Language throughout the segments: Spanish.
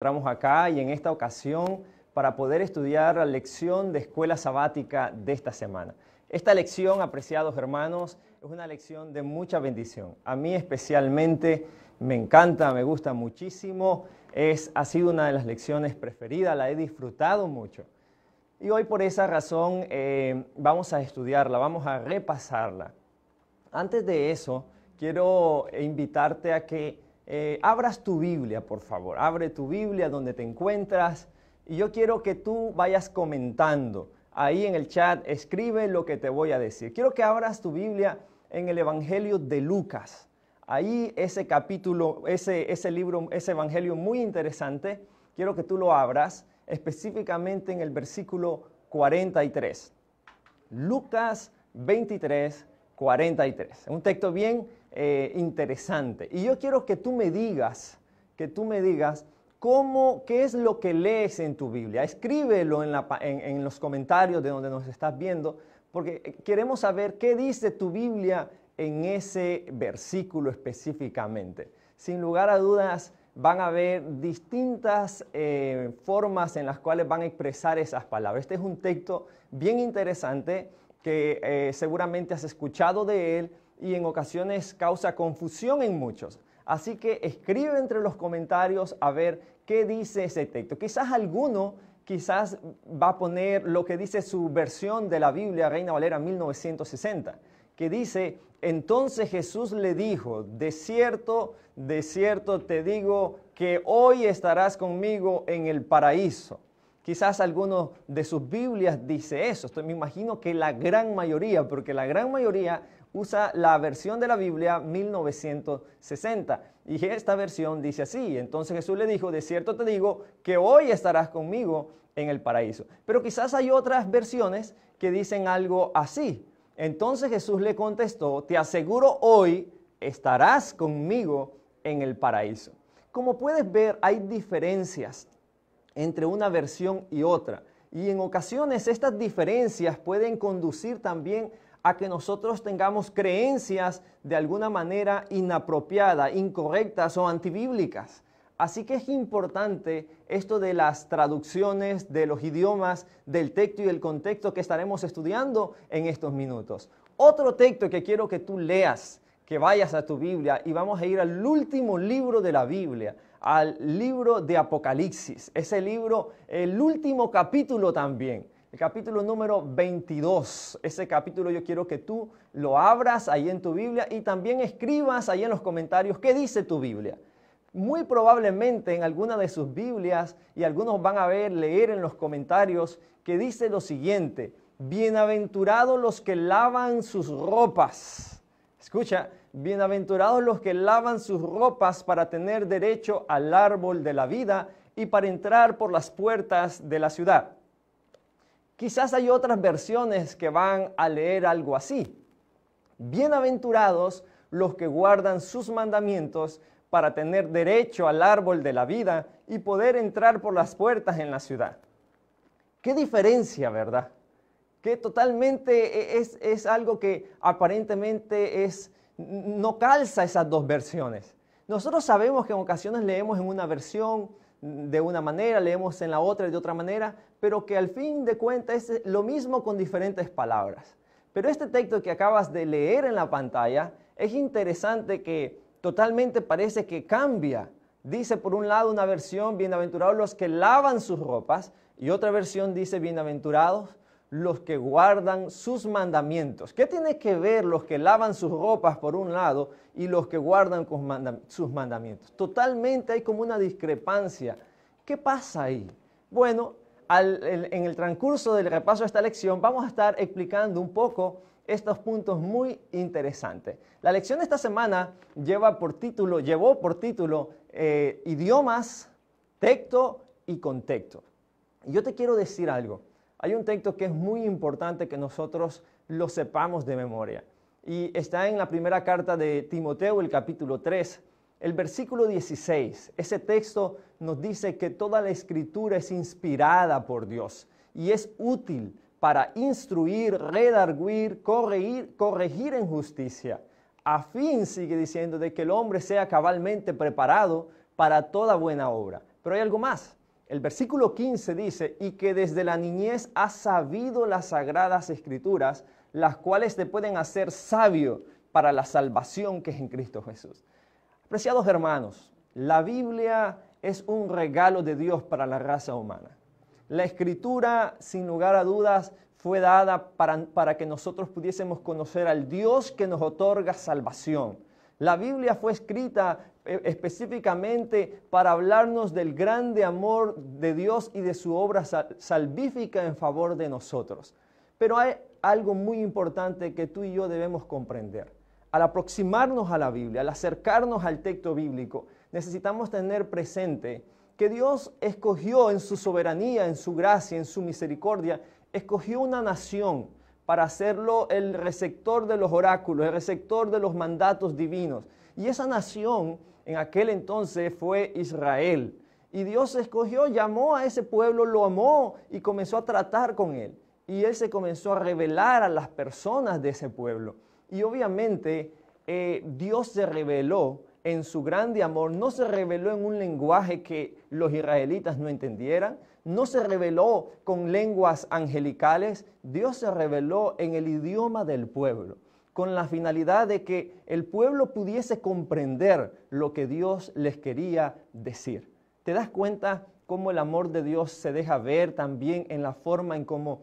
Entramos acá y en esta ocasión para poder estudiar la lección de escuela sabática de esta semana. Esta lección, apreciados hermanos, es una lección de mucha bendición. A mí especialmente me encanta, me gusta muchísimo. Ha sido una de las lecciones preferidas, la he disfrutado mucho. Y hoy por esa razón vamos a estudiarla, vamos a repasarla. Antes de eso, quiero invitarte a que abras tu Biblia, por favor. Abre tu Biblia donde te encuentras y yo quiero que tú vayas comentando. Ahí en el chat, escribe lo que te voy a decir. Quiero que abras tu Biblia en el Evangelio de Lucas. Ahí ese capítulo, ese libro, ese evangelio muy interesante, quiero que tú lo abras específicamente en el versículo 43. Lucas 23, 43. Un texto bien interesante. Y yo quiero que tú me digas, qué es lo que lees en tu Biblia. Escríbelo en los comentarios de donde nos estás viendo, porque queremos saber qué dice tu Biblia en ese versículo específicamente. Sin lugar a dudas, van a haber distintas formas en las cuales van a expresar esas palabras. Este es un texto bien interesante que seguramente has escuchado de él y en ocasiones causa confusión en muchos. Así que escribe entre los comentarios a ver qué dice ese texto. Quizás alguno va a poner lo que dice su versión de la Biblia, Reina Valera 1960, que dice: entonces Jesús le dijo, de cierto te digo que hoy estarás conmigo en el paraíso. Quizás alguno de sus Biblias dice eso. Me imagino que la gran mayoría, porque la gran mayoría usa la versión de la Biblia 1960. Y esta versión dice así: entonces Jesús le dijo, de cierto te digo que hoy estarás conmigo en el paraíso. Pero quizás hay otras versiones que dicen algo así. Entonces Jesús le contestó, te aseguro hoy estarás conmigo en el paraíso. Como puedes ver, hay diferencias entre una versión y otra. Y en ocasiones estas diferencias pueden conducir también a que nosotros tengamos creencias de alguna manera inapropiadas, incorrectas o antibíblicas. Así que es importante esto de las traducciones de los idiomas, del texto y el contexto que estaremos estudiando en estos minutos. Otro texto que quiero que tú leas, que vayas a tu Biblia y vamos a ir al último libro de la Biblia, al libro de Apocalipsis. Ese libro, el último capítulo también, el capítulo número 22. Ese capítulo yo quiero que tú lo abras ahí en tu Biblia y también escribas ahí en los comentarios qué dice tu Biblia. Muy probablemente en alguna de sus Biblias, y algunos van a leer en los comentarios, que dice lo siguiente: bienaventurados los que lavan sus ropas. Escucha, bienaventurados los que lavan sus ropas para tener derecho al árbol de la vida y para entrar por las puertas de la ciudad. Quizás hay otras versiones que van a leer algo así: bienaventurados los que guardan sus mandamientos para tener derecho al árbol de la vida y poder entrar por las puertas en la ciudad. ¿Qué diferencia, verdad? Que totalmente es algo que aparentemente no calza esas dos versiones. Nosotros sabemos que en ocasiones leemos en una versión de una manera, leemos en la otra de otra manera, pero que al fin de cuentas es lo mismo con diferentes palabras. Pero este texto que acabas de leer en la pantalla es interesante, que totalmente parece que cambia. Dice por un lado una versión, bienaventurados los que lavan sus ropas, y otra versión dice, bienaventurados los que guardan sus mandamientos. ¿Qué tiene que ver los que lavan sus ropas por un lado y los que guardan sus mandamientos? Totalmente hay como una discrepancia. ¿Qué pasa ahí? Bueno, en el transcurso del repaso de esta lección vamos a estar explicando un poco estos puntos muy interesantes. La lección de esta semana llevó por título idiomas, texto y contexto. Y yo te quiero decir algo. Hay un texto que es muy importante que nosotros lo sepamos de memoria. Y está en la primera carta de Timoteo, el capítulo 3, el versículo 16. Ese texto nos dice que toda la escritura es inspirada por Dios y es útil para instruir, redarguir, corregir en justicia, a fin, sigue diciendo, de que el hombre sea cabalmente preparado para toda buena obra. Pero hay algo más. El versículo 15 dice, y que desde la niñez has sabido las sagradas escrituras, las cuales te pueden hacer sabio para la salvación que es en Cristo Jesús. Apreciados hermanos, la Biblia es un regalo de Dios para la raza humana. La Escritura, sin lugar a dudas, fue dada para que nosotros pudiésemos conocer al Dios que nos otorga salvación. La Biblia fue escrita específicamente para hablarnos del grande amor de Dios y de su obra salvífica en favor de nosotros. Pero hay algo muy importante que tú y yo debemos comprender. Al aproximarnos a la Biblia, al acercarnos al texto bíblico, necesitamos tener presente que Dios escogió en su soberanía, en su gracia, en su misericordia, escogió una nación para hacerlo el receptor de los oráculos, el receptor de los mandatos divinos. Y esa nación en aquel entonces fue Israel. Y Dios escogió, llamó a ese pueblo, lo amó y comenzó a tratar con él. Y él se comenzó a revelar a las personas de ese pueblo. Y obviamente Dios se reveló en su grande amor, no se reveló en un lenguaje que los israelitas no entendieran, no se reveló con lenguas angelicales, Dios se reveló en el idioma del pueblo, con la finalidad de que el pueblo pudiese comprender lo que Dios les quería decir. ¿Te das cuenta cómo el amor de Dios se deja ver también en la forma en cómo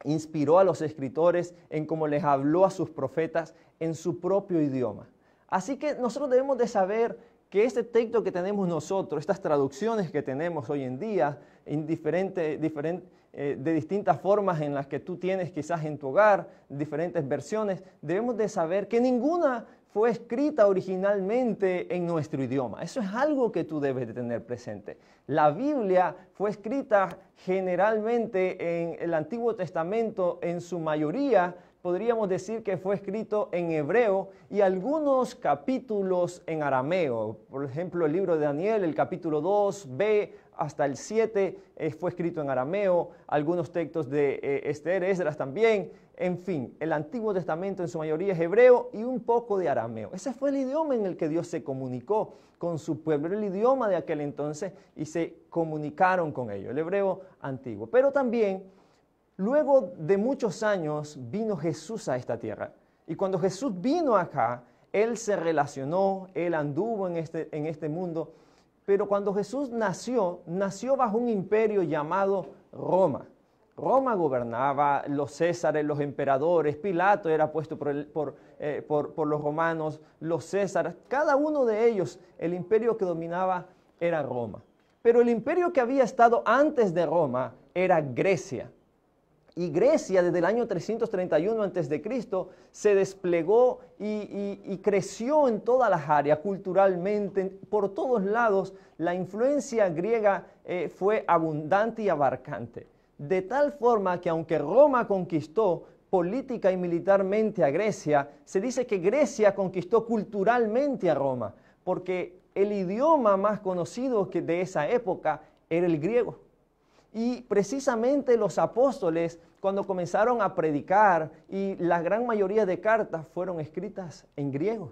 inspiró a los escritores, en cómo les habló a sus profetas en su propio idioma? Así que nosotros debemos de saber que este texto que tenemos nosotros, estas traducciones que tenemos hoy en día, de distintas formas en las que tú tienes quizás en tu hogar, diferentes versiones, debemos de saber que ninguna fue escrita originalmente en nuestro idioma. Eso es algo que tú debes de tener presente. La Biblia fue escrita generalmente en el Antiguo Testamento, en su mayoría, podríamos decir que fue escrito en hebreo y algunos capítulos en arameo. Por ejemplo, el libro de Daniel, el capítulo 2b hasta el 7 fue escrito en arameo. Algunos textos de Esther, Esdras también. En fin, el Antiguo Testamento en su mayoría es hebreo y un poco de arameo. Ese fue el idioma en el que Dios se comunicó con su pueblo, era el idioma de aquel entonces y se comunicaron con ellos, el hebreo antiguo. Pero también, luego de muchos años, vino Jesús a esta tierra. Y cuando Jesús vino acá, Él se relacionó, Él anduvo en este mundo. Pero cuando Jesús nació bajo un imperio llamado Roma. Roma gobernaba, los césares, los emperadores, Pilato era puesto por los romanos, los césares, cada uno de ellos, el imperio que dominaba era Roma. Pero el imperio que había estado antes de Roma era Grecia. Y Grecia, desde el año 331 a.C., se desplegó y creció en todas las áreas, culturalmente, por todos lados. La influencia griega fue abundante y abarcante. De tal forma que aunque Roma conquistó política y militarmente a Grecia, se dice que Grecia conquistó culturalmente a Roma, porque el idioma más conocido de esa época era el griego. Y precisamente los apóstoles, cuando comenzaron a predicar, y la gran mayoría de cartas fueron escritas en griego.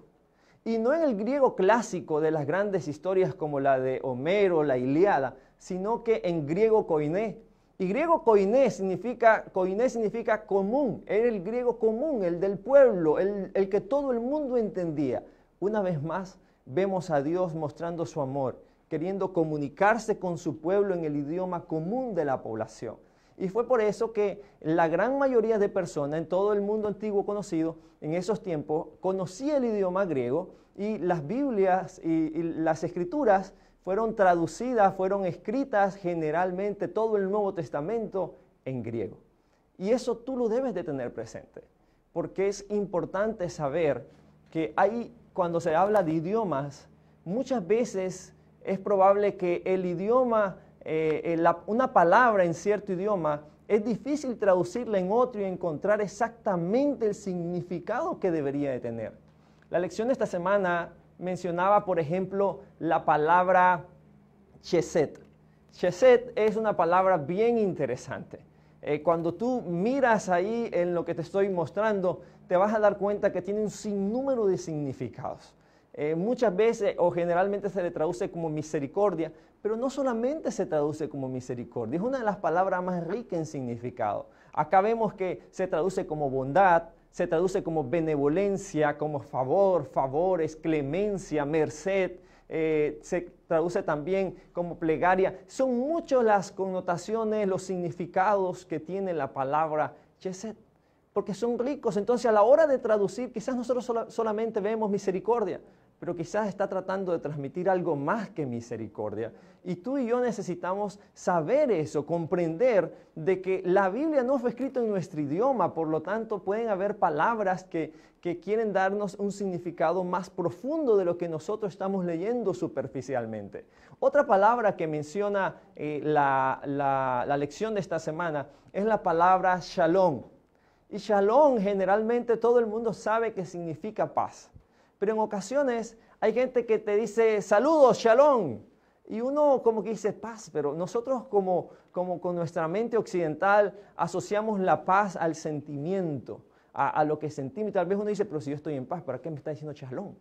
Y no en el griego clásico de las grandes historias como la de Homero, la Ilíada, sino que en griego koiné. Y griego koiné significa común, era el griego común, el del pueblo, el que todo el mundo entendía. Una vez más, vemos a Dios mostrando su amor, queriendo comunicarse con su pueblo en el idioma común de la población. Y fue por eso que la gran mayoría de personas en todo el mundo antiguo conocido, en esos tiempos, conocía el idioma griego y las Biblias y las Escrituras fueron traducidas, fueron escritas generalmente todo el Nuevo Testamento en griego. Y eso tú lo debes de tener presente, porque es importante saber que cuando se habla de idiomas, muchas veces es probable que el idioma, una palabra en cierto idioma, es difícil traducirla en otro y encontrar exactamente el significado que debería de tener. La lección de esta semana mencionaba, por ejemplo, la palabra chesed. Chesed es una palabra bien interesante. Cuando tú miras ahí en lo que te estoy mostrando, te vas a dar cuenta que tiene un sinnúmero de significados. Muchas veces o generalmente se le traduce como misericordia, pero no solamente se traduce como misericordia, es una de las palabras más ricas en significado. Acá vemos que se traduce como bondad, se traduce como benevolencia, como favor, favores, clemencia, merced, se traduce también como plegaria. Son muchas las connotaciones, los significados que tiene la palabra chesed, porque son ricos. Entonces, a la hora de traducir, quizás nosotros solamente vemos misericordia, pero quizás está tratando de transmitir algo más que misericordia. Y tú y yo necesitamos saber eso, comprender de que la Biblia no fue escrita en nuestro idioma, por lo tanto pueden haber palabras que quieren darnos un significado más profundo de lo que nosotros estamos leyendo superficialmente. Otra palabra que menciona la lección de esta semana es la palabra shalom. Y shalom generalmente todo el mundo sabe que significa paz. Pero en ocasiones hay gente que te dice, saludos, shalom. Y uno como que dice paz, pero nosotros como con nuestra mente occidental asociamos la paz al sentimiento, a lo que sentimos. Y tal vez uno dice, pero si yo estoy en paz, ¿para qué me está diciendo shalom?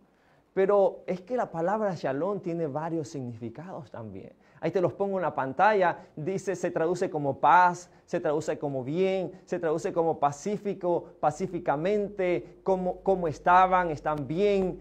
Pero es que la palabra shalom tiene varios significados también. Ahí te los pongo en la pantalla. Dice, se traduce como paz, se traduce como bien, se traduce como pacífico, pacíficamente, como están bien,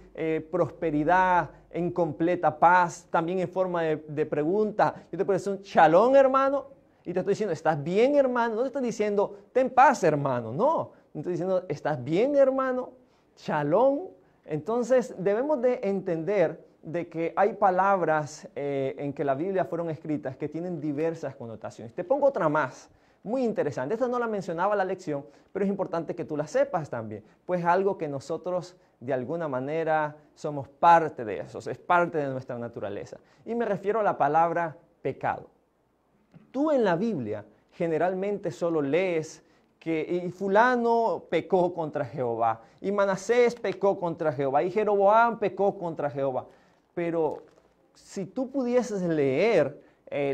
prosperidad, en completa paz, también en forma de pregunta. Yo te puedo decir, shalom, hermano, y te estoy diciendo, ¿estás bien, hermano? No te estoy diciendo, ten paz, hermano, no. Te estoy diciendo, ¿estás bien, hermano? Shalom. Entonces, debemos de entender de que hay palabras en que la Biblia fueron escritas que tienen diversas connotaciones. Te pongo otra más, muy interesante. Esta no la mencionaba la lección, pero es importante que tú la sepas también, pues algo que nosotros de alguna manera somos parte de eso, es parte de nuestra naturaleza. Y me refiero a la palabra pecado. Tú en la Biblia generalmente solo lees que fulano pecó contra Jehová, y Manasés pecó contra Jehová, y Jeroboam pecó contra Jehová. Pero si tú pudieses leer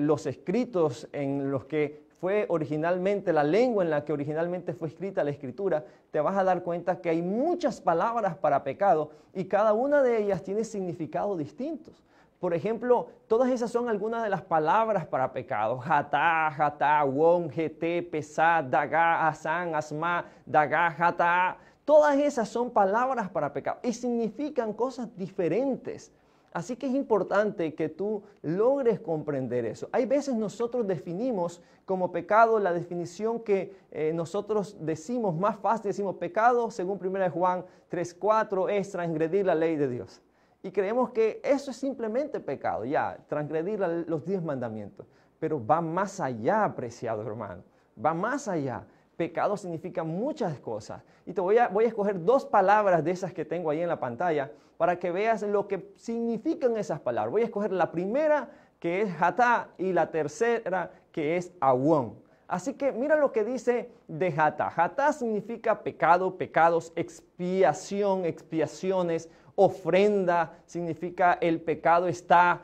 los escritos en los que fue originalmente, la lengua en la que originalmente fue escrita la escritura, te vas a dar cuenta que hay muchas palabras para pecado y cada una de ellas tiene significados distintos. Por ejemplo, todas esas son algunas de las palabras para pecado. Jatá, jatá, won, jeté, pesá, dagá, asán, asma, dagá, jatá. Todas esas son palabras para pecado y significan cosas diferentes. Así que es importante que tú logres comprender eso. Hay veces nosotros definimos como pecado la definición que nosotros decimos más fácil. Decimos pecado, según 1 Juan 3:4, es transgredir la ley de Dios. Y creemos que eso es simplemente pecado, ya, transgredir los 10 mandamientos. Pero va más allá, apreciado hermano, va más allá. Pecado significa muchas cosas. Y te voy a escoger 2 palabras de esas que tengo ahí en la pantalla para que veas lo que significan esas palabras. Voy a escoger la primera, que es jatá, y la tercera, que es awón. Así que mira lo que dice de jatá. Jatá significa pecado, pecados, expiación, expiaciones, ofrenda, significa el pecado está,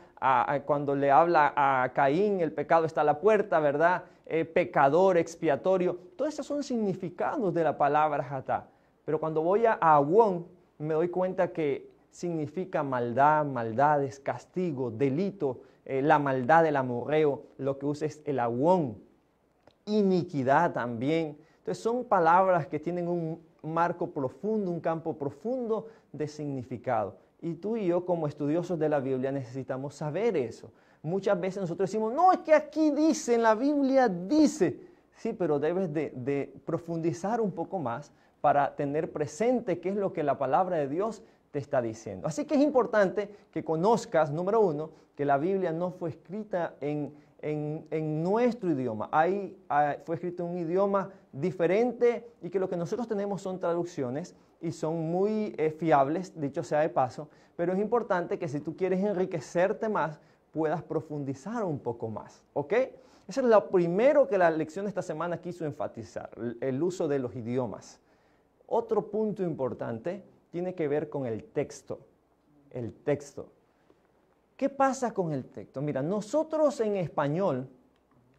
cuando le habla a Caín, el pecado está a la puerta, ¿verdad? Pecador, expiatorio. Todos esos son significados de la palabra jatá. Pero cuando voy a awón, me doy cuenta que significa maldad, maldades, castigo, delito, la maldad del amorreo. Lo que usa es el awón. Iniquidad también. Entonces son palabras que tienen un marco profundo, un campo profundo de significado. Y tú y yo como estudiosos de la Biblia necesitamos saber eso. Muchas veces nosotros decimos, no, es que aquí dice, en la Biblia dice. Sí, pero debes de profundizar un poco más para tener presente qué es lo que la palabra de Dios te está diciendo. Así que es importante que conozcas, número 1, que la Biblia no fue escrita en nuestro idioma. Fue escrito en un idioma diferente y que lo que nosotros tenemos son traducciones y son muy fiables, dicho sea de paso, pero es importante que si tú quieres enriquecerte más, puedas profundizar un poco más, ¿ok? Eso es lo primero que la lección de esta semana quiso enfatizar, el uso de los idiomas. Otro punto importante tiene que ver con el texto. El texto. ¿Qué pasa con el texto? Mira, nosotros en español,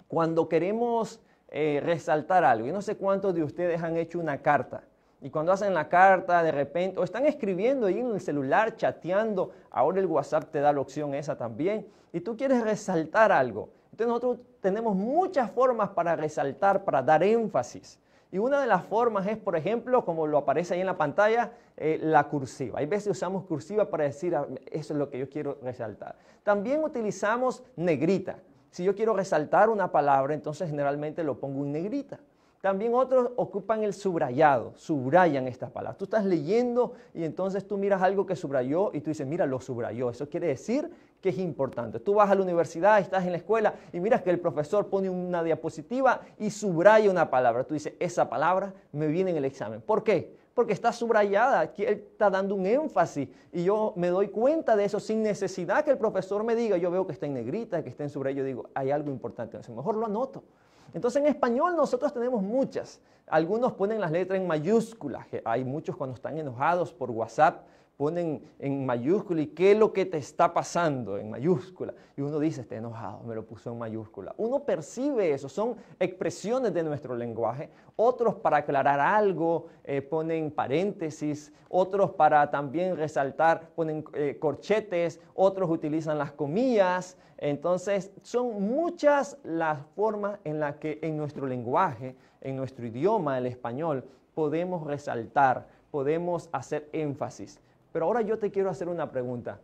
cuando queremos resaltar algo, y no sé cuántos de ustedes han hecho una carta, Y cuando hacen la carta, de repente, o están escribiendo ahí en el celular, chateando, ahora el WhatsApp te da la opción esa también, y tú quieres resaltar algo. Entonces nosotros tenemos muchas formas para resaltar, para dar énfasis. Y una de las formas es, por ejemplo, como lo aparece ahí en la pantalla, la cursiva. Hay veces usamos cursiva para decir, eso es lo que yo quiero resaltar. También utilizamos negrita. Si yo quiero resaltar una palabra, entonces generalmente lo pongo en negrita. También otros ocupan el subrayado, subrayan estas palabras. Tú estás leyendo y entonces tú miras algo que subrayó y tú dices, mira, lo subrayó. Eso quiere decir que es importante. Tú vas a la universidad, estás en la escuela y miras que el profesor pone una diapositiva y subraya una palabra. Tú dices, esa palabra me viene en el examen. ¿Por qué? Porque está subrayada, aquí él está dando un énfasis y yo me doy cuenta de eso sin necesidad que el profesor me diga. Yo veo que está en negrita, que está en subrayo, yo digo, hay algo importante, mejor lo anoto. Entonces en español nosotros tenemos muchas. Algunos ponen las letras en mayúsculas. Hay muchos cuando están enojados por WhatsApp ponen en mayúscula y qué es lo que te está pasando en mayúscula. Y uno dice, está enojado, me lo puso en mayúscula. Uno percibe eso, son expresiones de nuestro lenguaje. Otros para aclarar algo ponen paréntesis, otros para también resaltar ponen corchetes, otros utilizan las comillas. Entonces son muchas las formas en las que en nuestro lenguaje, en nuestro idioma, el español, podemos resaltar, podemos hacer énfasis. Pero ahora yo te quiero hacer una pregunta.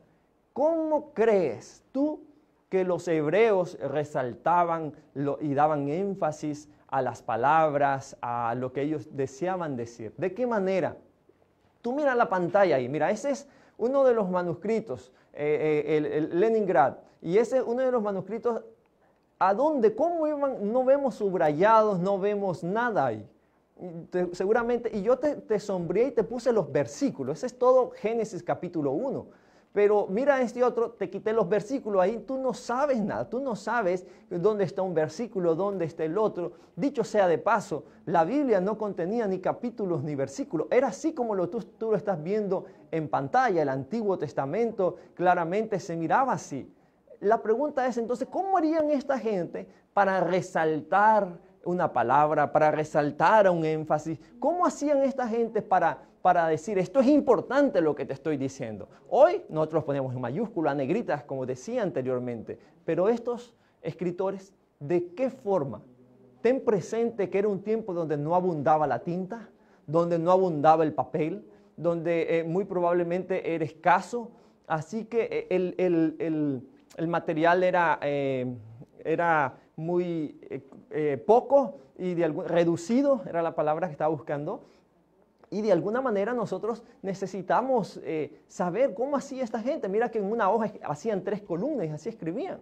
¿Cómo crees tú que los hebreos resaltaban y daban énfasis a las palabras, a lo que ellos deseaban decir? ¿De qué manera? Tú mira la pantalla ahí, mira, ese es uno de los manuscritos, el Leningrad, y ese es uno de los manuscritos, ¿a dónde? ¿Cómo iban? No vemos subrayados, no vemos nada ahí. Seguramente, y yo te sombreé y te puse los versículos, ese es todo Génesis capítulo 1, pero mira este otro, te quité los versículos, ahí tú no sabes nada, tú no sabes dónde está un versículo, dónde está el otro. Dicho sea de paso, la Biblia no contenía ni capítulos ni versículos, era así como tú lo estás viendo en pantalla, el Antiguo Testamento claramente se miraba así. La pregunta es entonces, ¿cómo harían esta gente para resaltar una palabra, para resaltar un énfasis? ¿Cómo hacían esta gente para decir, esto es importante lo que te estoy diciendo? Hoy nosotros ponemos en mayúscula, negritas, como decía anteriormente, pero estos escritores, ¿de qué forma? Ten presente que era un tiempo donde no abundaba la tinta, donde no abundaba el papel, donde muy probablemente era escaso, así que el material era muy poco y reducido, era la palabra que estaba buscando. Y de alguna manera nosotros necesitamos saber cómo hacía esta gente. Mira que en una hoja hacían 3 columnas y así escribían.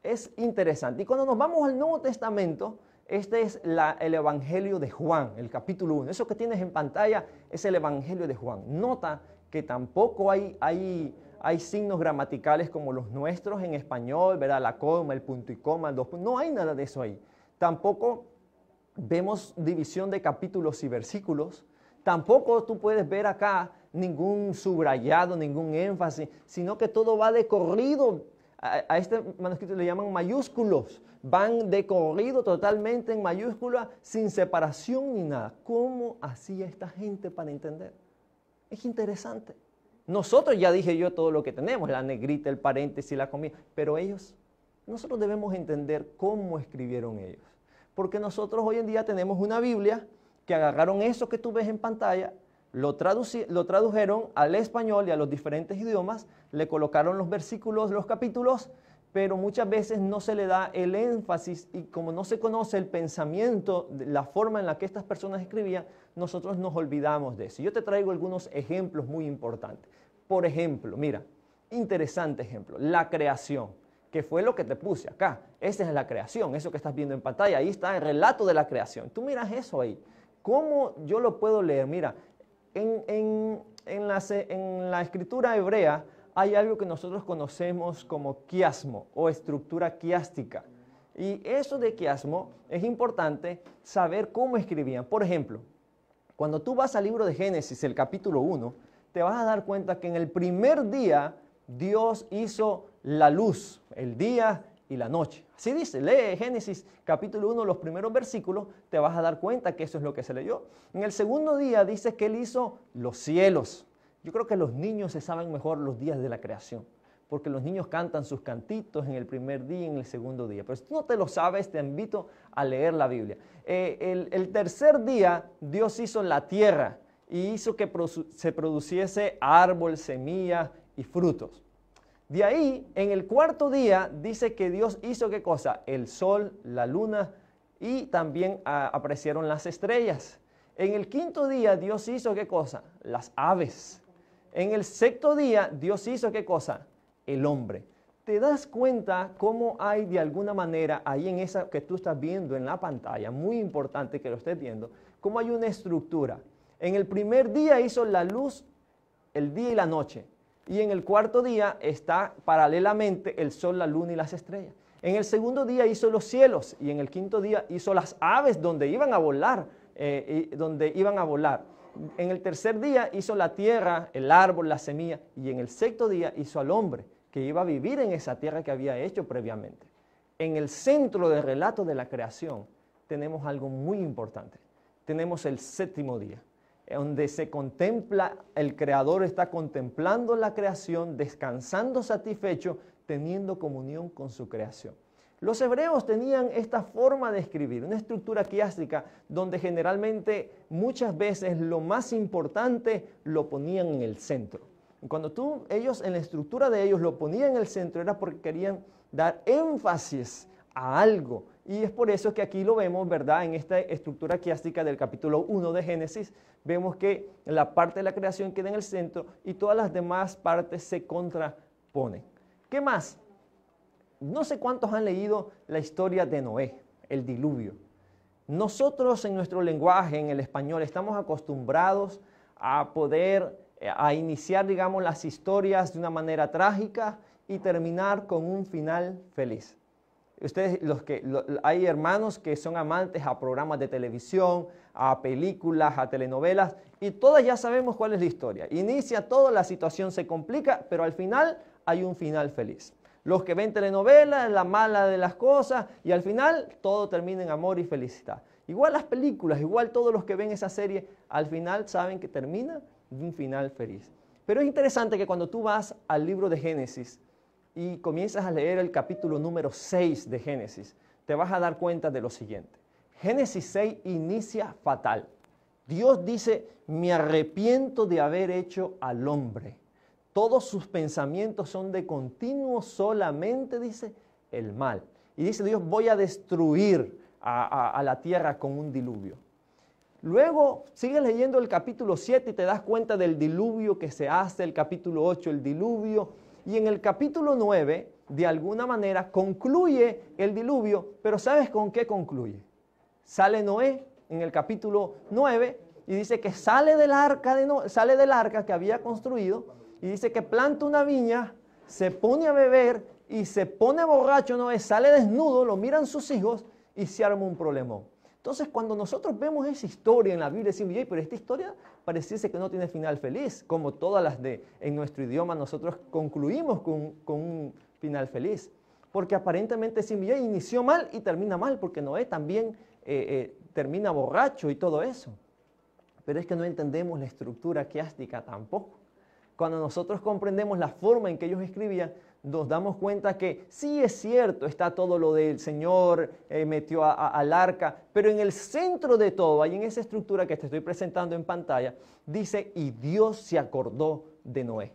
Es interesante. Y cuando nos vamos al Nuevo Testamento, este es el Evangelio de Juan, el capítulo 1. Eso que tienes en pantalla es el Evangelio de Juan. Nota que tampoco hay signos gramaticales como los nuestros en español, ¿verdad? La coma, el punto y coma, el dos puntos. No hay nada de eso ahí. Tampoco vemos división de capítulos y versículos. Tampoco tú puedes ver acá ningún subrayado, ningún énfasis, sino que todo va de corrido. A este manuscrito le llaman mayúsculos. Van de corrido totalmente en mayúscula, sin separación ni nada. ¿Cómo hacía esta gente para entender? Es interesante. Nosotros ya dije yo todo lo que tenemos, la negrita, el paréntesis, la comida, pero nosotros debemos entender cómo escribieron ellos. Porque nosotros hoy en día tenemos una Biblia que agarraron eso que tú ves en pantalla, lo tradujeron al español y a los diferentes idiomas, le colocaron los versículos, los capítulos, pero muchas veces no se le da el énfasis y como no se conoce el pensamiento, la forma en la que estas personas escribían, nosotros nos olvidamos de eso. Yo te traigo algunos ejemplos muy importantes. Por ejemplo, mira, interesante ejemplo, la creación, que fue lo que te puse acá. Esa es la creación, eso que estás viendo en pantalla, ahí está el relato de la creación. Tú miras eso ahí. ¿Cómo yo lo puedo leer? Mira, en la escritura hebrea hay algo que nosotros conocemos como quiasmo o estructura quiástica. Y eso de quiasmo es importante saber cómo escribían. Por ejemplo, cuando tú vas al libro de Génesis, el capítulo 1, te vas a dar cuenta que en el primer día Dios hizo la luz, el día y la noche. Así dice, lee Génesis capítulo 1, los primeros versículos, te vas a dar cuenta que eso es lo que se leyó. En el segundo día dice que Él hizo los cielos. Yo creo que los niños se saben mejor los días de la creación, porque los niños cantan sus cantitos en el primer día y en el segundo día. Pero si tú no te lo sabes, te invito a leer la Biblia. El tercer día Dios hizo la tierra y hizo que se produciese árbol, semilla y frutos. De ahí, en el cuarto día, dice que Dios hizo ¿qué cosa? El sol, la luna y también aparecieron las estrellas. En el quinto día, Dios hizo ¿qué cosa? Las aves. En el sexto día, Dios hizo ¿qué cosa? El hombre. ¿Te das cuenta cómo hay de alguna manera, ahí en esa que tú estás viendo en la pantalla, muy importante que lo estés viendo, cómo hay una estructura? En el primer día hizo la luz, el día y la noche. Y en el cuarto día está paralelamente el sol, la luna y las estrellas. En el segundo día hizo los cielos y en el quinto día hizo las aves donde iban a volar, En el tercer día hizo la tierra, el árbol, la semilla y en el sexto día hizo al hombre que iba a vivir en esa tierra que había hecho previamente. En el centro del relato de la creación tenemos algo muy importante. Tenemos el séptimo día, donde se contempla, el Creador está contemplando la creación, descansando satisfecho, teniendo comunión con su creación. Los hebreos tenían esta forma de escribir, una estructura quiástica donde generalmente muchas veces lo más importante lo ponían en el centro. Y cuando ellos en la estructura de ellos lo ponían en el centro era porque querían dar énfasis a algo. Y es por eso que aquí lo vemos, ¿verdad? En esta estructura quiástica del capítulo 1 de Génesis, vemos que la parte de la creación queda en el centro y todas las demás partes se contraponen. ¿Qué más? No sé cuántos han leído la historia de Noé, el diluvio. Nosotros en nuestro lenguaje, en el español, estamos acostumbrados a poder, a iniciar, digamos, las historias de una manera trágica y terminar con un final feliz. Ustedes, hay hermanos que son amantes a programas de televisión, a películas, a telenovelas, y todas ya sabemos cuál es la historia. Inicia todo, la situación se complica, pero al final hay un final feliz. Los que ven telenovelas, la mala de las cosas, y al final todo termina en amor y felicidad. Igual las películas, igual todos los que ven esa serie, al final saben que termina de un final feliz. Pero es interesante que cuando tú vas al libro de Génesis y comienzas a leer el capítulo número 6 de Génesis, te vas a dar cuenta de lo siguiente. Génesis 6 inicia fatal. Dios dice, me arrepiento de haber hecho al hombre. Todos sus pensamientos son de continuo solamente, dice, el mal. Y dice Dios, voy a destruir a la tierra con un diluvio. Luego sigues leyendo el capítulo 7 y te das cuenta del diluvio que se hace, el capítulo 8, el diluvio. Y en el capítulo 9, de alguna manera, concluye el diluvio, pero ¿sabes con qué concluye? Sale Noé en el capítulo 9 y dice que sale del arca que había construido y dice que planta una viña, se pone a beber y se pone borracho Noé, sale desnudo, lo miran sus hijos y se arma un problemón. Entonces, cuando nosotros vemos esa historia en la Biblia, decimos, pero esta historia pareciese que no tiene final feliz, como todas las en nuestro idioma nosotros concluimos con un final feliz. Porque aparentemente decimos, inició mal y termina mal, porque Noé también termina borracho y todo eso. Pero es que no entendemos la estructura quiástica tampoco. Cuando nosotros comprendemos la forma en que ellos escribían, nos damos cuenta que sí es cierto, está todo lo del Señor, metió al arca, pero en el centro de todo, ahí en esa estructura que te estoy presentando en pantalla, dice, y Dios se acordó de Noé.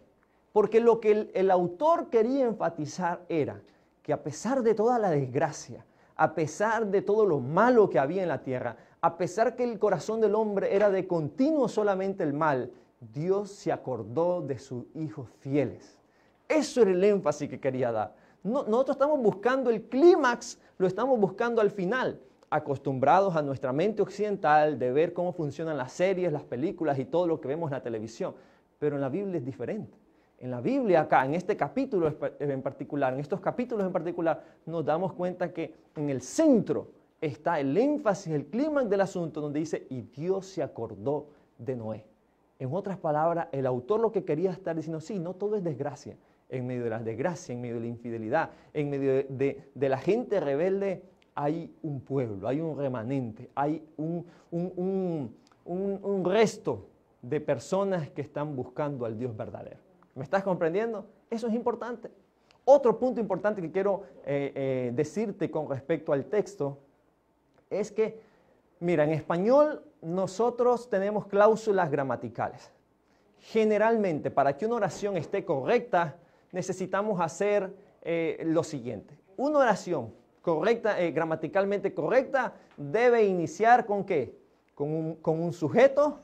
Porque lo que el autor quería enfatizar era que a pesar de toda la desgracia, a pesar de todo lo malo que había en la tierra, a pesar que el corazón del hombre era de continuo solamente el mal, Dios se acordó de sus hijos fieles. Eso era el énfasis que quería dar. Nosotros estamos buscando el clímax, lo estamos buscando al final, acostumbrados a nuestra mente occidental de ver cómo funcionan las series, las películas y todo lo que vemos en la televisión. Pero en la Biblia es diferente. En la Biblia acá, en este capítulo en particular, en estos capítulos en particular, nos damos cuenta que en el centro está el énfasis, el clímax del asunto, donde dice, y Dios se acordó de Noé. En otras palabras, el autor lo que quería estar diciendo, sí, no todo es desgracia. en medio de la desgracia, en medio de la infidelidad, en medio de la gente rebelde, hay un pueblo, hay un remanente, hay un resto de personas que están buscando al Dios verdadero. ¿Me estás comprendiendo? Eso es importante. Otro punto importante que quiero decirte con respecto al texto es que, mira, en español nosotros tenemos cláusulas gramaticales. Generalmente, para que una oración esté correcta, necesitamos hacer lo siguiente. Una oración correcta, gramaticalmente correcta, debe iniciar ¿con qué? Con un sujeto,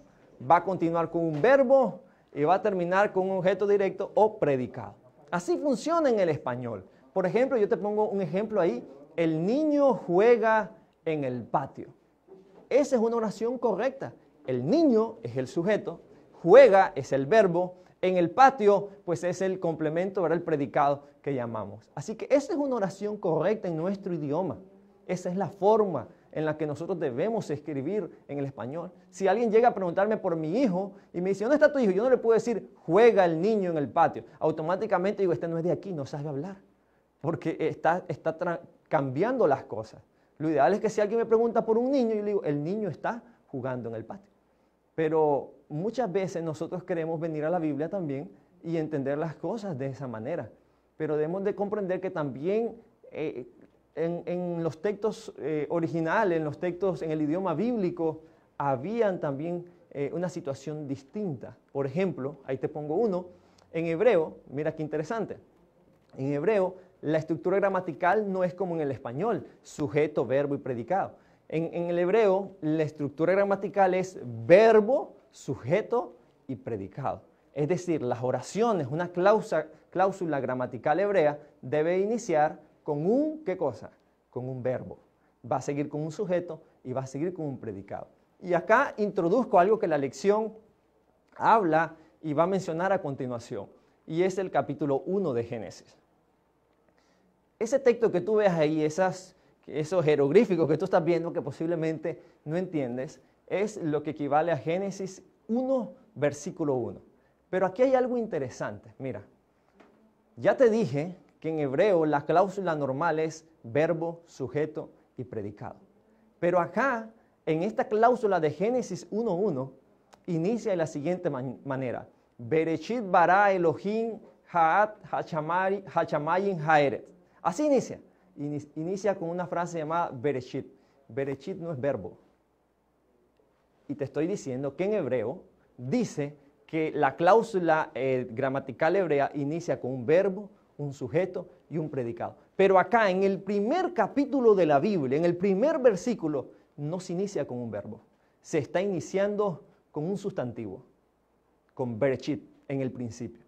va a continuar con un verbo y va a terminar con un objeto directo o predicado. Así funciona en el español. Por ejemplo, yo te pongo un ejemplo ahí. El niño juega en el patio. Esa es una oración correcta. El niño es el sujeto, juega es el verbo, en el patio pues es el complemento, ¿verdad? El predicado que llamamos. Así que esa es una oración correcta en nuestro idioma. Esa es la forma en la que nosotros debemos escribir en el español. Si alguien llega a preguntarme por mi hijo y me dice, ¿dónde está tu hijo? Yo no le puedo decir, juega el niño en el patio. Automáticamente digo, este no es de aquí, no sabe hablar. Porque está cambiando las cosas. Lo ideal es que si alguien me pregunta por un niño, yo le digo, el niño está jugando en el patio. Pero muchas veces nosotros queremos venir a la Biblia también y entender las cosas de esa manera. Pero debemos de comprender que también en los textos originales, en los textos en el idioma bíblico, habían también una situación distinta. Por ejemplo, ahí te pongo uno, en hebreo, mira qué interesante, en hebreo la estructura gramatical no es como en el español, sujeto, verbo y predicado. En el hebreo la estructura gramatical es verbo, sujeto y predicado. Es decir, las oraciones, una cláusula gramatical hebrea debe iniciar con un, ¿qué cosa? Con un verbo. Va a seguir con un sujeto y va a seguir con un predicado. Y acá introduzco algo que la lección habla y va a mencionar a continuación. Y es el capítulo 1 de Génesis. Ese texto que tú ves ahí, esos jeroglíficos que tú estás viendo que posiblemente no entiendes, es lo que equivale a Génesis 1, versículo 1. Pero aquí hay algo interesante. Mira, ya te dije que en hebreo la cláusula normal es verbo, sujeto y predicado. Pero acá, en esta cláusula de Génesis 1.1, inicia de la siguiente manera. Bereshit bara Elohim ha'at hachamayim ha'eret. Así inicia. Inicia con una frase llamada Bereshit. Bereshit no es verbo. Y te estoy diciendo que en hebreo dice que la cláusula gramatical hebrea inicia con un verbo, un sujeto y un predicado. Pero acá en el primer capítulo de la Biblia, en el primer versículo, no se inicia con un verbo. Se está iniciando con un sustantivo, con Bereshit en el principio.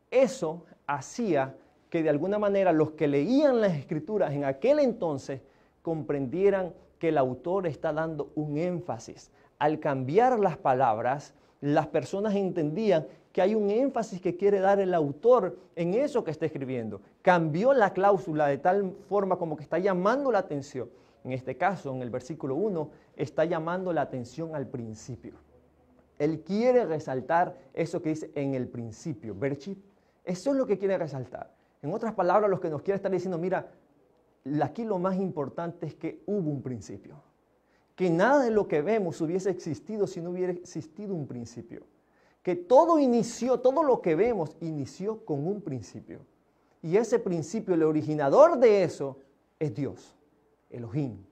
Eso hacía que de alguna manera los que leían las escrituras en aquel entonces comprendieran que el autor está dando un énfasis. Al cambiar las palabras, las personas entendían que hay un énfasis que quiere dar el autor en eso que está escribiendo. Cambió la cláusula de tal forma como que está llamando la atención. En este caso, en el versículo 1, está llamando la atención al principio. Él quiere resaltar eso que dice en el principio, Bereshit. Eso es lo que quiere resaltar. En otras palabras, lo que nos quiere estar diciendo, mira, aquí lo más importante es que hubo un principio. Que nada de lo que vemos hubiese existido si no hubiera existido un principio. Que todo inició, todo lo que vemos inició con un principio. Y ese principio, el originador de eso, es Dios, Elohim.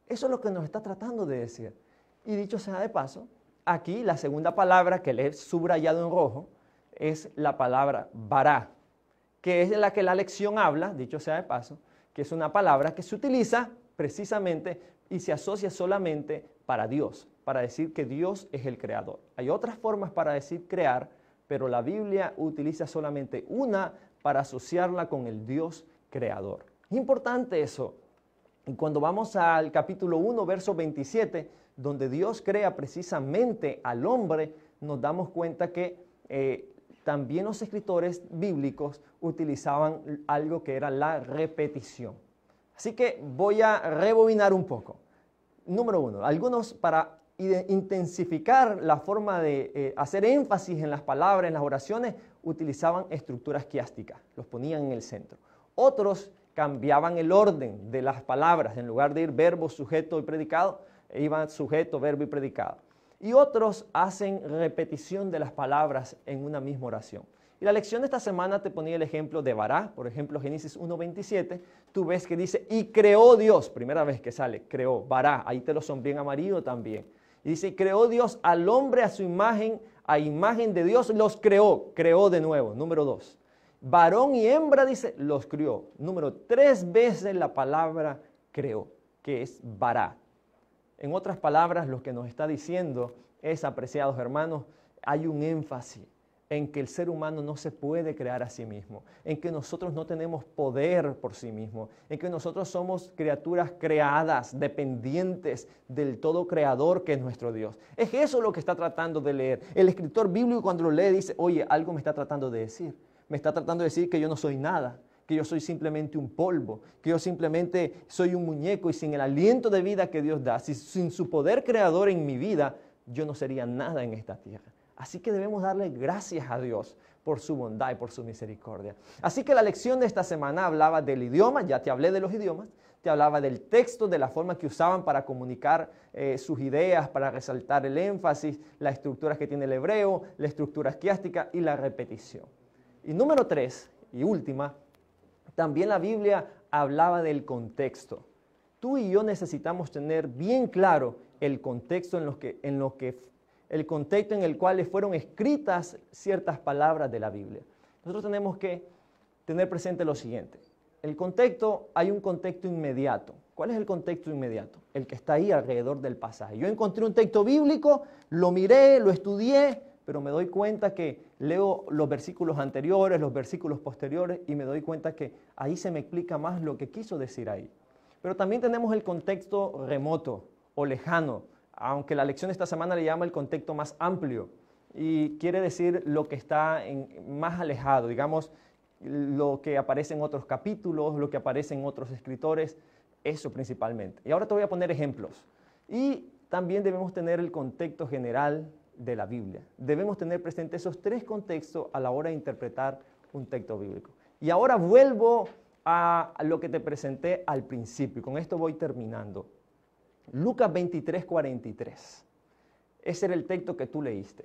Eso es lo que nos está tratando de decir. Y dicho sea de paso, aquí la segunda palabra que le he subrayado en rojo es la palabra bará, que es de la que la lección habla, dicho sea de paso, que es una palabra que se utiliza precisamente y se asocia solamente para Dios, para decir que Dios es el creador. Hay otras formas para decir crear, pero la Biblia utiliza solamente una para asociarla con el Dios creador. Es importante eso. Y cuando vamos al capítulo 1, verso 27, donde Dios crea precisamente al hombre, nos damos cuenta que también los escritores bíblicos utilizaban algo que era la repetición. Así que voy a rebobinar un poco. Número 1, algunos para intensificar la forma de hacer énfasis en las palabras, en las oraciones, utilizaban estructuras quiásticas, los ponían en el centro. Otros cambiaban el orden de las palabras, en lugar de ir verbo, sujeto y predicado, iban sujeto, verbo y predicado. Y otros hacen repetición de las palabras en una misma oración. Y la lección de esta semana te ponía el ejemplo de Bará, por ejemplo, Génesis 1:27, tú ves que dice, y creó Dios, primera vez que sale, creó, Bará, ahí te lo sombría en amarillo también. Y dice, creó Dios al hombre a su imagen, a imagen de Dios los creó de nuevo, número 2. Varón y hembra, dice, los crió. Número 3 veces la palabra creó, que es Bará. En otras palabras, lo que nos está diciendo es, apreciados hermanos, hay un énfasis en que el ser humano no se puede crear a sí mismo, en que nosotros no tenemos poder por sí mismo, en que nosotros somos criaturas creadas, dependientes del todo creador que es nuestro Dios. Es eso lo que está tratando de leer. El escritor bíblico cuando lo lee dice, oye, algo me está tratando de decir. Me está tratando de decir que yo no soy nada, que yo soy simplemente un polvo, que yo simplemente soy un muñeco y sin el aliento de vida que Dios da, sin su poder creador en mi vida, yo no sería nada en esta tierra. Así que debemos darle gracias a Dios por su bondad y por su misericordia. Así que la lección de esta semana hablaba del idioma, ya te hablé de los idiomas, te hablaba del texto, de la forma que usaban para comunicar sus ideas, para resaltar el énfasis, las estructuras que tiene el hebreo, la estructura esquiástica y la repetición. Y número 3, y última, también la Biblia hablaba del contexto. Tú y yo necesitamos tener bien claro el contexto el contexto en el cual fueron escritas ciertas palabras de la Biblia. Nosotros tenemos que tener presente lo siguiente. El contexto, hay un contexto inmediato. ¿Cuál es el contexto inmediato? El que está ahí alrededor del pasaje. Yo encontré un texto bíblico, lo miré, lo estudié, pero me doy cuenta que leo los versículos anteriores, los versículos posteriores, y me doy cuenta que ahí se me explica más lo que quiso decir ahí. Pero también tenemos el contexto remoto o lejano, aunque la lección de esta semana le llama el contexto más amplio, y quiere decir lo que está más alejado, digamos, lo que aparece en otros capítulos, lo que aparece en otros escritores, eso principalmente. Y ahora te voy a poner ejemplos. Y también debemos tener el contexto general de la Biblia. Debemos tener presente esos 3 contextos a la hora de interpretar un texto bíblico. Y ahora vuelvo a lo que te presenté al principio, y con esto voy terminando. Lucas 23:43. Ese era el texto que tú leíste,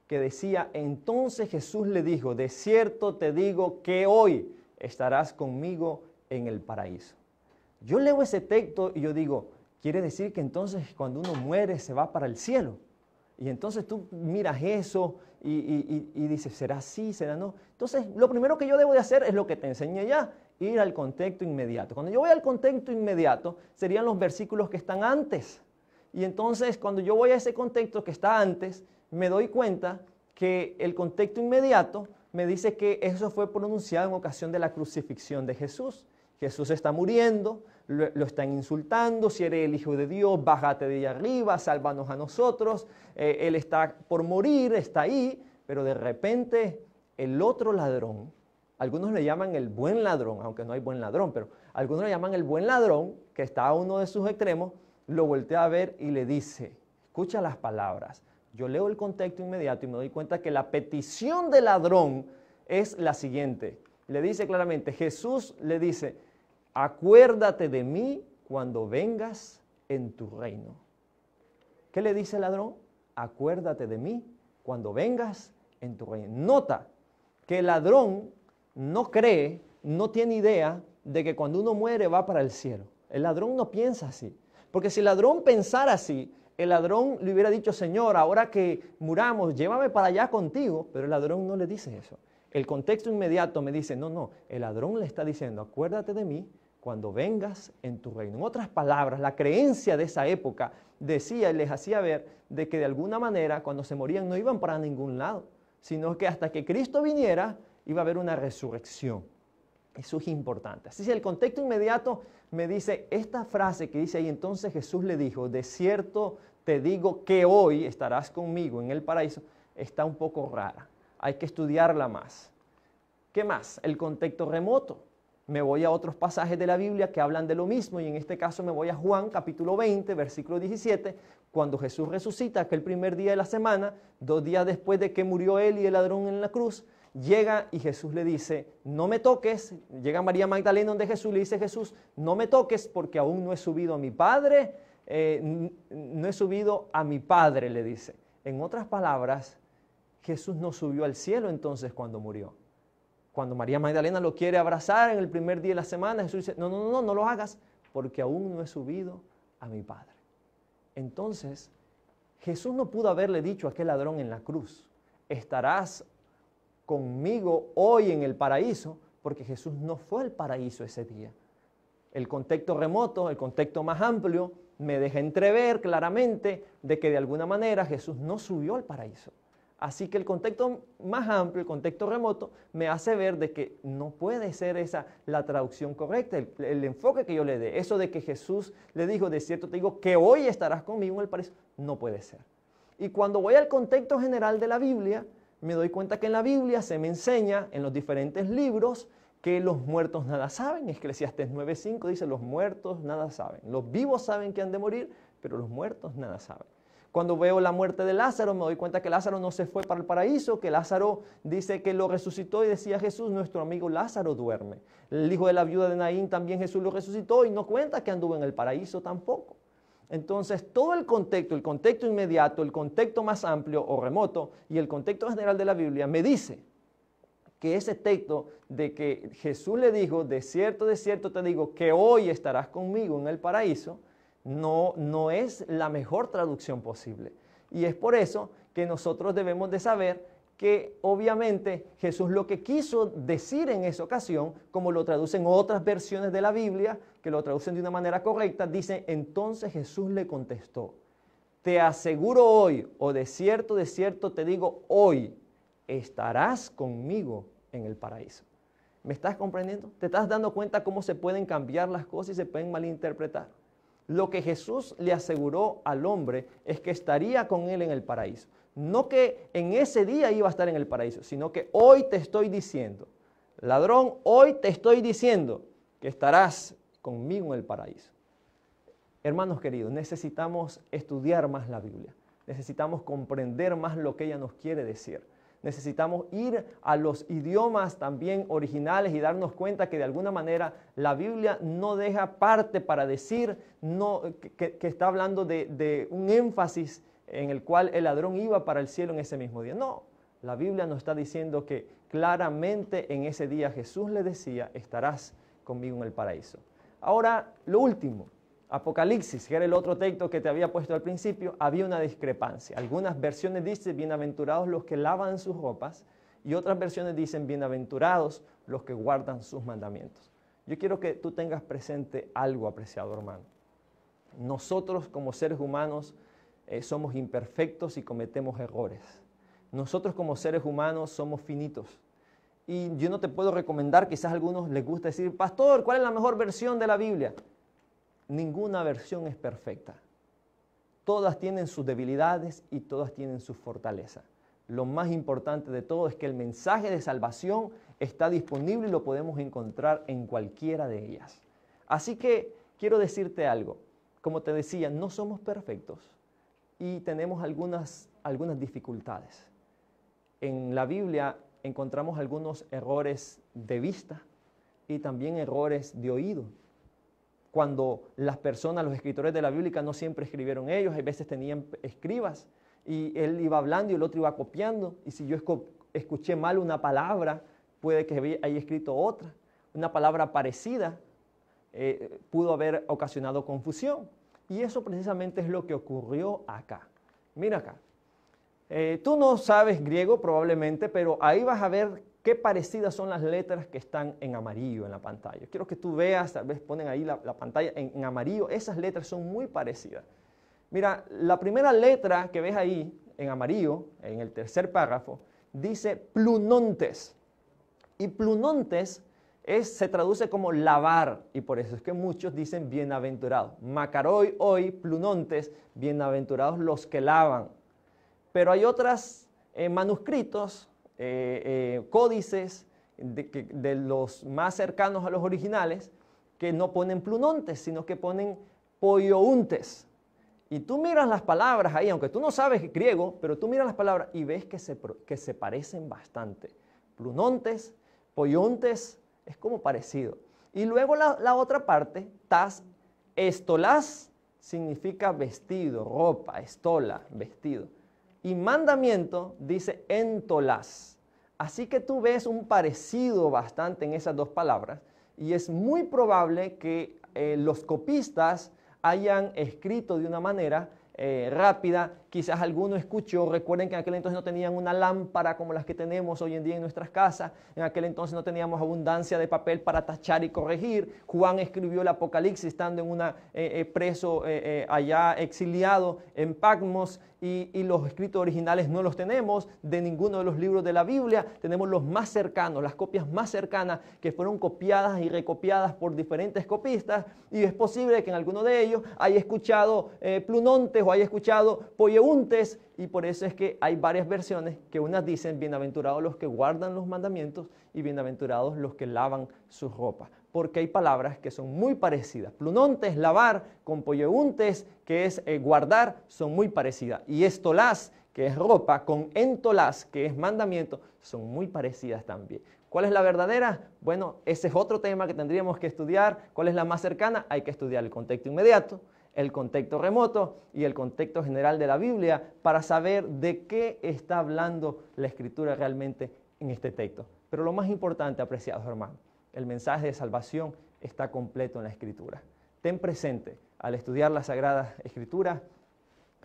que decía, entonces Jesús le dijo, de cierto te digo que hoy estarás conmigo en el paraíso. Yo leo ese texto y yo digo, quiere decir que entonces cuando uno muere se va para el cielo. Y entonces tú miras eso y dices, ¿será así? ¿Será no? Entonces, lo primero que yo debo de hacer es lo que te enseñé ya, ir al contexto inmediato. Cuando yo voy al contexto inmediato, serían los versículos que están antes. Y entonces, cuando yo voy a ese contexto que está antes, me doy cuenta que el contexto inmediato me dice que eso fue pronunciado en ocasión de la crucifixión de Jesús. Jesús está muriendo, lo están insultando, si eres el Hijo de Dios, bájate de ahí arriba, sálvanos a nosotros. Él está por morir, está ahí, pero de repente el otro ladrón, algunos le llaman el buen ladrón, aunque no hay buen ladrón, pero algunos le llaman el buen ladrón, que está a uno de sus extremos, lo voltea a ver y le dice, escucha las palabras. Yo leo el contexto inmediato y me doy cuenta que la petición del ladrón es la siguiente. Le dice claramente, Jesús le dice, acuérdate de mí cuando vengas en tu reino. ¿Qué le dice el ladrón? Acuérdate de mí cuando vengas en tu reino. Nota que el ladrón no cree, no tiene idea de que cuando uno muere va para el cielo. El ladrón no piensa así. Porque si el ladrón pensara así, el ladrón le hubiera dicho, Señor, ahora que muramos, llévame para allá contigo. Pero el ladrón no le dice eso. El contexto inmediato me dice, no, el ladrón le está diciendo, acuérdate de mí cuando vengas en tu reino. En otras palabras, la creencia de esa época decía y les hacía ver de que de alguna manera cuando se morían no iban para ningún lado, sino que hasta que Cristo viniera iba a haber una resurrección. Eso es importante. Así que el contexto inmediato me dice esta frase que dice ahí, entonces Jesús le dijo, de cierto te digo que hoy estarás conmigo en el paraíso, está un poco rara. Hay que estudiarla más. ¿Qué más? El contexto remoto. me voy a otros pasajes de la Biblia que hablan de lo mismo, y en este caso me voy a Juan capítulo 20, versículo 17, cuando Jesús resucita, aquel primer día de la semana, 2 días después de que murió él y el ladrón en la cruz, llega y Jesús le dice, no me toques. Llega María Magdalena donde Jesús, le dice Jesús, no me toques porque aún no he subido a mi Padre, no he subido a mi Padre, le dice. En otras palabras, Jesús no subió al cielo entonces cuando murió. Cuando María Magdalena lo quiere abrazar en el primer día de la semana, Jesús dice, no lo hagas porque aún no he subido a mi Padre. Entonces, Jesús no pudo haberle dicho a aquel ladrón en la cruz, estarás conmigo hoy en el paraíso, porque Jesús no fue al paraíso ese día. El contexto remoto, el contexto más amplio, me deja entrever claramente de que de alguna manera Jesús no subió al paraíso. Así que el contexto más amplio, el contexto remoto, me hace ver de que no puede ser esa la traducción correcta, el enfoque que yo le dé. Eso de que Jesús le dijo, de cierto te digo, que hoy estarás conmigo en el paraíso, no puede ser. Y cuando voy al contexto general de la Biblia, me doy cuenta que en la Biblia se me enseña, en los diferentes libros, que los muertos nada saben. Eclesiastés 9:5 dice, los muertos nada saben. Los vivos saben que han de morir, pero los muertos nada saben. Cuando veo la muerte de Lázaro, me doy cuenta que Lázaro no se fue para el paraíso, que Lázaro dice que lo resucitó y decía Jesús, nuestro amigo Lázaro duerme. El hijo de la viuda de Naín también Jesús lo resucitó y no cuenta que anduvo en el paraíso tampoco. Entonces, todo el contexto inmediato, el contexto más amplio o remoto y el contexto general de la Biblia me dice que ese texto de que Jesús le dijo, de cierto te digo, que hoy estarás conmigo en el paraíso, no es la mejor traducción posible. Y es por eso que nosotros debemos de saber que obviamente Jesús lo que quiso decir en esa ocasión, como lo traducen otras versiones de la Biblia, que lo traducen de una manera correcta, dice, entonces Jesús le contestó, te aseguro hoy, o de cierto te digo hoy, estarás conmigo en el paraíso. ¿Me estás comprendiendo? ¿Te estás dando cuenta cómo se pueden cambiar las cosas y se pueden malinterpretar? Lo que Jesús le aseguró al hombre es que estaría con él en el paraíso. No que en ese día iba a estar en el paraíso, sino que hoy te estoy diciendo, ladrón, hoy te estoy diciendo que estarás conmigo en el paraíso. Hermanos queridos, necesitamos estudiar más la Biblia. Necesitamos comprender más lo que ella nos quiere decir. Necesitamos ir a los idiomas también originales y darnos cuenta que de alguna manera la Biblia no deja parte para decir que está hablando de un énfasis en el cual el ladrón iba para el cielo en ese mismo día. No, la Biblia nos está diciendo que claramente en ese día Jesús le decía, estarás conmigo en el paraíso. Ahora, lo último. Apocalipsis, que era el otro texto que te había puesto al principio, había una discrepancia. Algunas versiones dicen, bienaventurados los que lavan sus ropas, y otras versiones dicen, bienaventurados los que guardan sus mandamientos. Yo quiero que tú tengas presente algo, apreciado hermano. Nosotros como seres humanos somos imperfectos y cometemos errores. Nosotros como seres humanos somos finitos. Y yo no te puedo recomendar, quizás a algunos les gusta decir, pastor, ¿cuál es la mejor versión de la Biblia? Ninguna versión es perfecta. Todas tienen sus debilidades y todas tienen su fortaleza. Lo más importante de todo es que el mensaje de salvación está disponible y lo podemos encontrar en cualquiera de ellas. Así que quiero decirte algo. Como te decía, no somos perfectos y tenemos algunas dificultades. En la Biblia encontramos algunos errores de vista y también errores de oído. Cuando las personas, los escritores de la Biblia no siempre escribieron ellos, a veces tenían escribas y él iba hablando y el otro iba copiando, y si yo escuché mal una palabra, puede que haya escrito otra. Una palabra parecida pudo haber ocasionado confusión, y eso precisamente es lo que ocurrió acá. Mira acá, tú no sabes griego probablemente, pero ahí vas a ver qué parecidas son las letras que están en amarillo en la pantalla. Quiero que tú veas, tal vez ponen ahí la pantalla en amarillo, esas letras son muy parecidas. Mira, la primera letra que ves ahí en amarillo, en el tercer párrafo, dice plunontes. Y plunontes se traduce como lavar, y por eso es que muchos dicen bienaventurados. Macaroi, hoy, plunontes, bienaventurados los que lavan. Pero hay otros manuscritos, códices de los más cercanos a los originales, que no ponen plunontes, sino que ponen pollountes. Y tú miras las palabras ahí, aunque tú no sabes griego, pero tú miras las palabras y ves que se parecen bastante. Plunontes, pollountes, es como parecido. Y luego la otra parte, tas, estolás, significa vestido, ropa, estola, vestido. Y mandamiento dice entolás. Así que tú ves un parecido bastante en esas dos palabras y es muy probable que los copistas hayan escrito de una manera rápida. Quizás alguno escuchó, recuerden que en aquel entonces no tenían una lámpara como las que tenemos hoy en día en nuestras casas, en aquel entonces no teníamos abundancia de papel para tachar y corregir. Juan escribió el Apocalipsis estando en una preso allá exiliado en Patmos y los escritos originales no los tenemos de ninguno de los libros de la Biblia. Tenemos los más cercanos, las copias más cercanas que fueron copiadas y recopiadas por diferentes copistas y es posible que en alguno de ellos haya escuchado plunontes o haya escuchado polleuntes y por eso es que hay varias versiones que unas dicen bienaventurados los que guardan los mandamientos y bienaventurados los que lavan sus ropas, porque hay palabras que son muy parecidas. Plunontes, lavar, con polleuntes, que es guardar, son muy parecidas. Y estolás, que es ropa, con entolás, que es mandamiento, son muy parecidas también. ¿Cuál es la verdadera? Bueno, ese es otro tema que tendríamos que estudiar. ¿Cuál es la más cercana? Hay que estudiar el contexto inmediato, el contexto remoto y el contexto general de la Biblia para saber de qué está hablando la Escritura realmente en este texto. Pero lo más importante, apreciados hermanos, el mensaje de salvación está completo en la Escritura. Ten presente, al estudiar la Sagrada Escritura,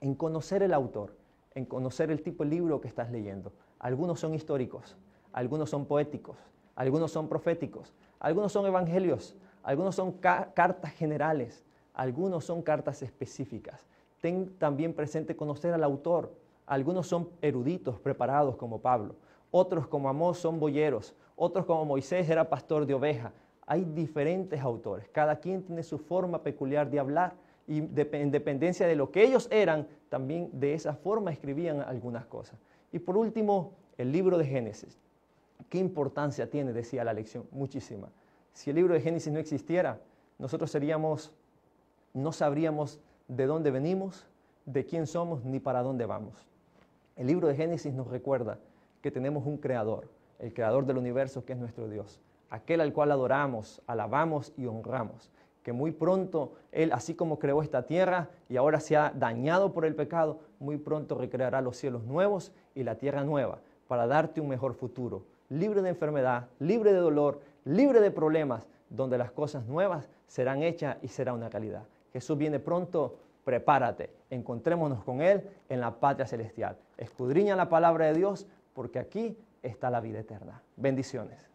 en conocer el autor, en conocer el tipo de libro que estás leyendo. Algunos son históricos, algunos son poéticos, algunos son proféticos, algunos son evangelios, algunos son cartas generales, algunos son cartas específicas. Ten también presente conocer al autor. Algunos son eruditos, preparados como Pablo. Otros como Amós son boyeros. Otros como Moisés era pastor de oveja. Hay diferentes autores. Cada quien tiene su forma peculiar de hablar y en dependencia de lo que ellos eran, también de esa forma escribían algunas cosas. Y por último, el libro de Génesis. ¿Qué importancia tiene? Decía la lección. Muchísima. Si el libro de Génesis no existiera, nosotros no sabríamos de dónde venimos, de quién somos, ni para dónde vamos. El libro de Génesis nos recuerda que tenemos un creador, el creador del universo que es nuestro Dios, aquel al cual adoramos, alabamos y honramos, que muy pronto Él, así como creó esta tierra y ahora se ha dañado por el pecado, muy pronto recreará los cielos nuevos y la tierra nueva para darte un mejor futuro, libre de enfermedad, libre de dolor, libre de problemas, donde las cosas nuevas serán hechas y será una calidad. Jesús viene pronto, prepárate, encontrémonos con Él en la patria celestial. Escudriña la palabra de Dios porque aquí está la vida eterna. Bendiciones.